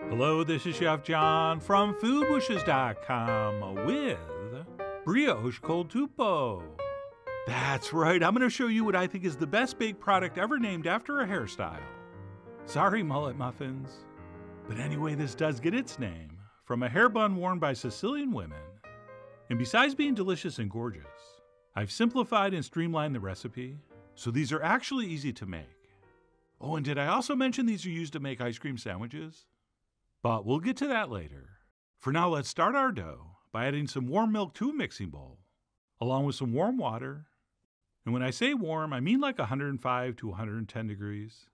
Hello, this is Chef John from foodwishes.com with Brioche Col Tuppo. That's right, I'm going to show you what I think is the best baked product ever named after a hairstyle. Sorry, mullet muffins. But anyway, this does get its name from a hair bun worn by Sicilian women. And besides being delicious and gorgeous, I've simplified and streamlined the recipe, so these are actually easy to make. Oh, and did I also mention these are used to make ice cream sandwiches? But we'll get to that later. For now, let's start our dough by adding some warm milk to a mixing bowl, along with some warm water. And when I say warm, I mean like 105 to 110 degrees.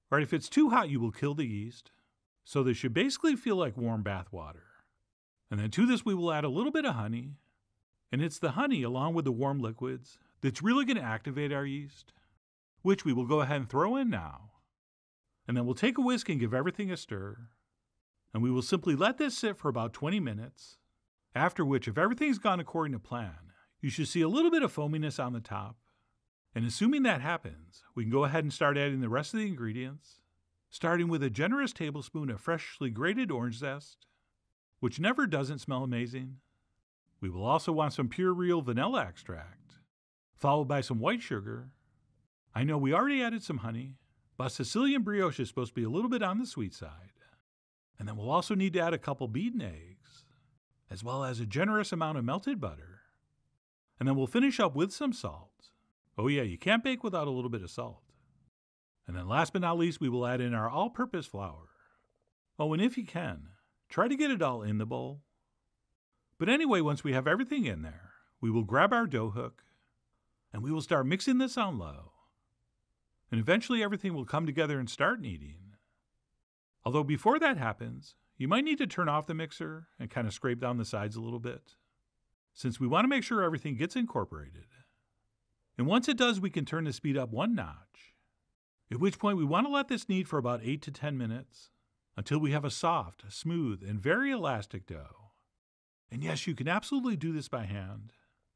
Right, if it's too hot, you will kill the yeast. So this should basically feel like warm bath water. And then to this, we will add a little bit of honey. And it's the honey, along with the warm liquids, that's really going to activate our yeast, which we will go ahead and throw in now. And then we'll take a whisk and give everything a stir. And we will simply let this sit for about 20 minutes, after which, if everything's gone according to plan, you should see a little bit of foaminess on the top. And assuming that happens, we can go ahead and start adding the rest of the ingredients, starting with a generous tablespoon of freshly grated orange zest, which never doesn't smell amazing. We will also want some pure real vanilla extract, followed by some white sugar. I know we already added some honey, but Sicilian brioche is supposed to be a little bit on the sweet side. And then we'll also need to add a couple beaten eggs, as well as a generous amount of melted butter. And then we'll finish up with some salt. Oh yeah, you can't bake without a little bit of salt. And then last but not least, we will add in our all-purpose flour. Oh, and if you can, try to get it all in the bowl. But anyway, once we have everything in there, we will grab our dough hook, and we will start mixing this on low. And eventually everything will come together and start kneading. Although before that happens, you might need to turn off the mixer and kind of scrape down the sides a little bit, since we want to make sure everything gets incorporated. And once it does, we can turn the speed up one notch, at which point we want to let this knead for about 8 to 10 minutes until we have a soft, smooth, and very elastic dough. And yes, you can absolutely do this by hand,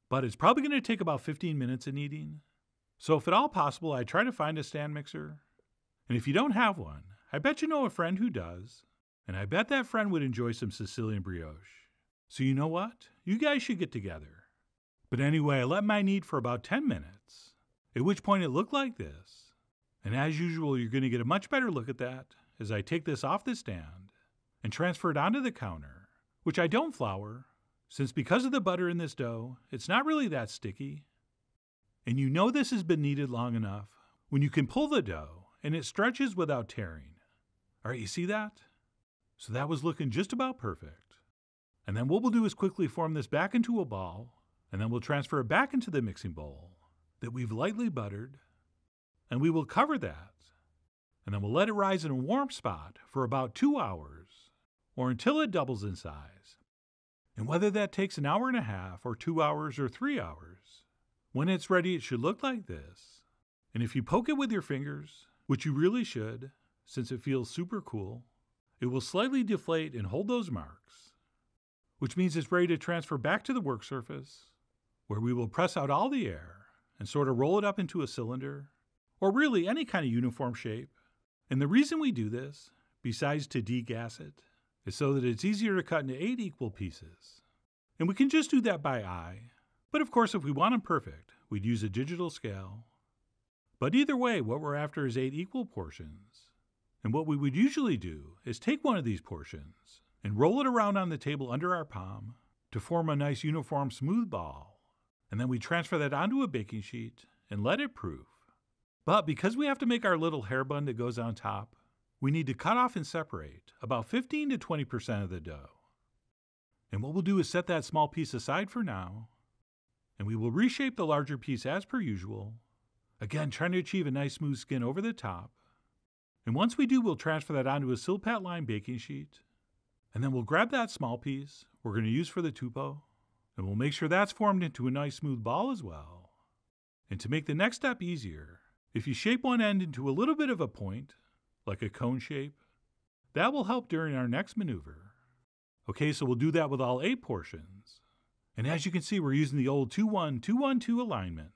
but it's probably going to take about 15 minutes of kneading. So if at all possible, I try to find a stand mixer. And if you don't have one, I bet you know a friend who does, and I bet that friend would enjoy some Sicilian brioche. So you know what? You guys should get together. But anyway, I let mine knead for about 10 minutes, at which point it looked like this. And as usual, you're going to get a much better look at that as I take this off the stand and transfer it onto the counter, which I don't flour, since because of the butter in this dough, it's not really that sticky. And you know this has been kneaded long enough when you can pull the dough and it stretches without tearing. All right, you see that? So that was looking just about perfect. And then what we'll do is quickly form this back into a ball, and then we'll transfer it back into the mixing bowl that we've lightly buttered, and we will cover that. And then we'll let it rise in a warm spot for about 2 hours, or until it doubles in size. And whether that takes an hour and a half, or 2 hours, or 3 hours, when it's ready, it should look like this. And if you poke it with your fingers, which you really should, since it feels super cool, it will slightly deflate and hold those marks, which means it's ready to transfer back to the work surface, where we will press out all the air and sort of roll it up into a cylinder, or really any kind of uniform shape. And the reason we do this, besides to degas it, is so that it's easier to cut into 8 equal pieces. And we can just do that by eye, but of course if we want them perfect, we'd use a digital scale. But either way, what we're after is 8 equal portions. And what we would usually do is take one of these portions and roll it around on the table under our palm to form a nice uniform smooth ball. And then we transfer that onto a baking sheet and let it proof. But because we have to make our little hair bun that goes on top, we need to cut off and separate about 15 to 20% of the dough. And what we'll do is set that small piece aside for now, and we will reshape the larger piece as per usual, again trying to achieve a nice smooth skin over the top. And once we do, we'll transfer that onto a Silpat lined baking sheet. And then we'll grab that small piece we're going to use for the tuppo, and we'll make sure that's formed into a nice smooth ball as well. And to make the next step easier, if you shape one end into a little bit of a point, like a cone shape, that will help during our next maneuver. Okay, so we'll do that with all 8 portions. And as you can see, we're using the old 2-1-2-1-2 alignment,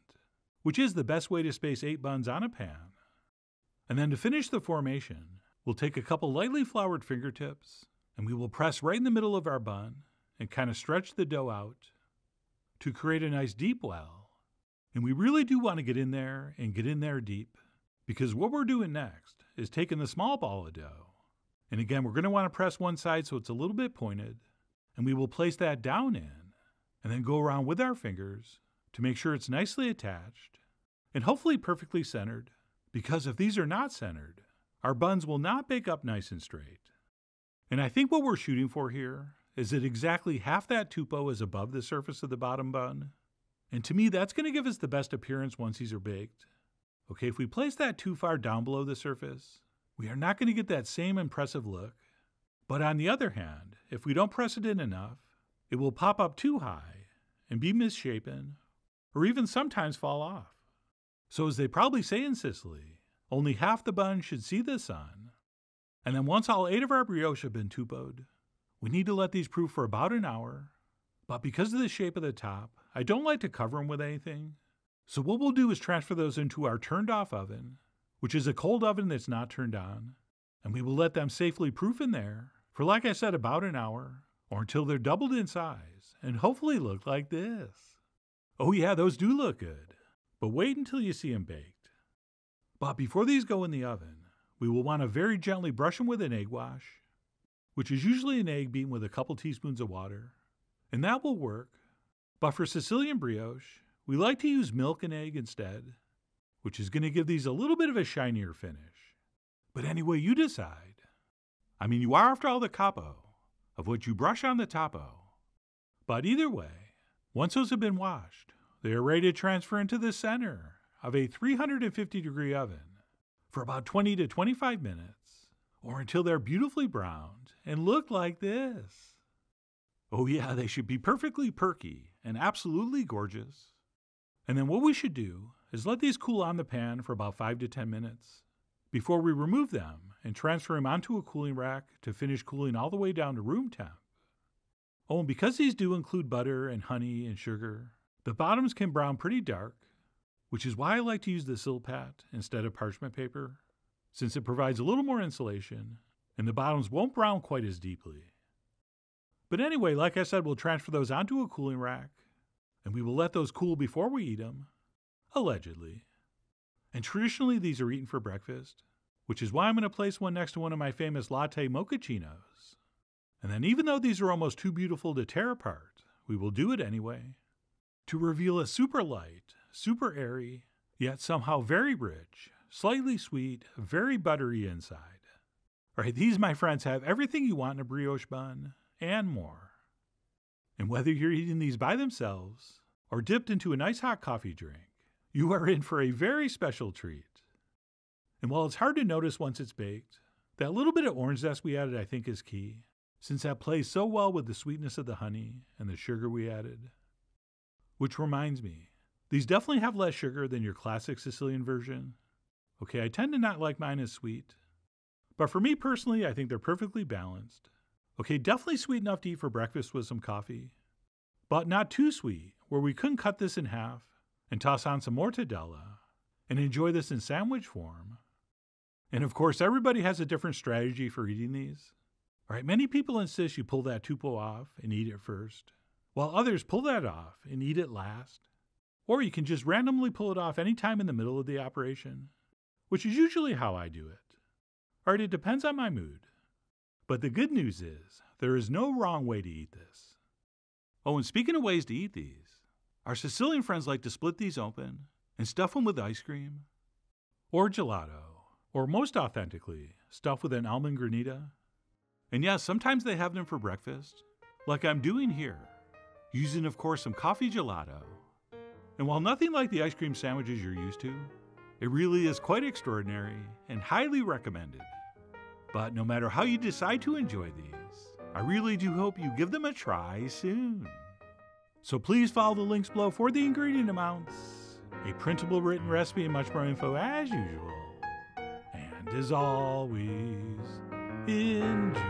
which is the best way to space 8 buns on a pan. And then to finish the formation, We'll take a couple lightly floured fingertips, and we will press right in the middle of our bun and kind of stretch the dough out to create a nice deep well. And we really do want to get in there and get in there deep, because what we're doing next is taking the small ball of dough. And again, we're going to want to press one side so it's a little bit pointed, and we will place that down in, and then go around with our fingers to make sure it's nicely attached and hopefully perfectly centered, because if these are not centered, our buns will not bake up nice and straight. And I think what we're shooting for here is that exactly half that tuppo is above the surface of the bottom bun. And to me, that's going to give us the best appearance once these are baked. Okay, if we place that too far down below the surface, we are not going to get that same impressive look. But on the other hand, if we don't press it in enough, it will pop up too high and be misshapen, or even sometimes fall off. So as they probably say in Sicily, only half the bun should see the sun. And then once all 8 of our brioche have been tuppoed, we need to let these proof for about an hour. But because of the shape of the top, I don't like to cover them with anything. So what we'll do is transfer those into our turned off oven, which is a cold oven that's not turned on. And we will let them safely proof in there for, like I said, about an hour, or until they're doubled in size and hopefully look like this. Oh yeah, those do look good, but wait until you see them baked. But before these go in the oven, we will want to very gently brush them with an egg wash, which is usually an egg beaten with a couple teaspoons of water, and that will work. But for Sicilian brioche, we like to use milk and egg instead, which is going to give these a little bit of a shinier finish. But anyway, you decide. I mean, you are after all the capo of what you brush on the topo. But either way, once those have been washed, they are ready to transfer into the center of a 350-degree oven for about 20 to 25 minutes, or until they're beautifully browned and look like this. Oh yeah, they should be perfectly perky and absolutely gorgeous. And then what we should do is let these cool on the pan for about 5 to 10 minutes before we remove them and transfer them onto a cooling rack to finish cooling all the way down to room temp. Oh, and because these do include butter and honey and sugar, the bottoms can brown pretty dark, which is why I like to use the Silpat instead of parchment paper, since it provides a little more insulation and the bottoms won't brown quite as deeply. But anyway, like I said, we'll transfer those onto a cooling rack, and we will let those cool before we eat them, allegedly. And traditionally these are eaten for breakfast, which is why I'm going to place one next to one of my famous latte mochaccino's. And then even though these are almost too beautiful to tear apart, we will do it anyway, to reveal a super light, super airy, yet somehow very rich, slightly sweet, very buttery inside. All right, these, my friends, have everything you want in a brioche bun and more. And whether you're eating these by themselves or dipped into a nice hot coffee drink, you are in for a very special treat. And while it's hard to notice once it's baked, that little bit of orange zest we added I think is key, since that plays so well with the sweetness of the honey and the sugar we added. Which reminds me, these definitely have less sugar than your classic Sicilian version. Okay, I tend to not like mine as sweet, but for me personally, I think they're perfectly balanced. Okay, definitely sweet enough to eat for breakfast with some coffee, but not too sweet, where we couldn't cut this in half and toss on some mortadella and enjoy this in sandwich form. And of course, everybody has a different strategy for eating these. All right, many people insist you pull that tuppo off and eat it first, while others pull that off and eat it last. Or you can just randomly pull it off anytime in the middle of the operation, which is usually how I do it. All right, it depends on my mood. But the good news is, there is no wrong way to eat this. Oh, and speaking of ways to eat these, our Sicilian friends like to split these open and stuff them with ice cream, or gelato, or most authentically, stuff with an almond granita. And yes, sometimes they have them for breakfast, like I'm doing here, using of course some coffee gelato. And while nothing like the ice cream sandwiches you're used to, it really is quite extraordinary and highly recommended. But no matter how you decide to enjoy these, I really do hope you give them a try soon. So please follow the links below for the ingredient amounts, a printable written recipe, and much more info as usual. And as always, enjoy.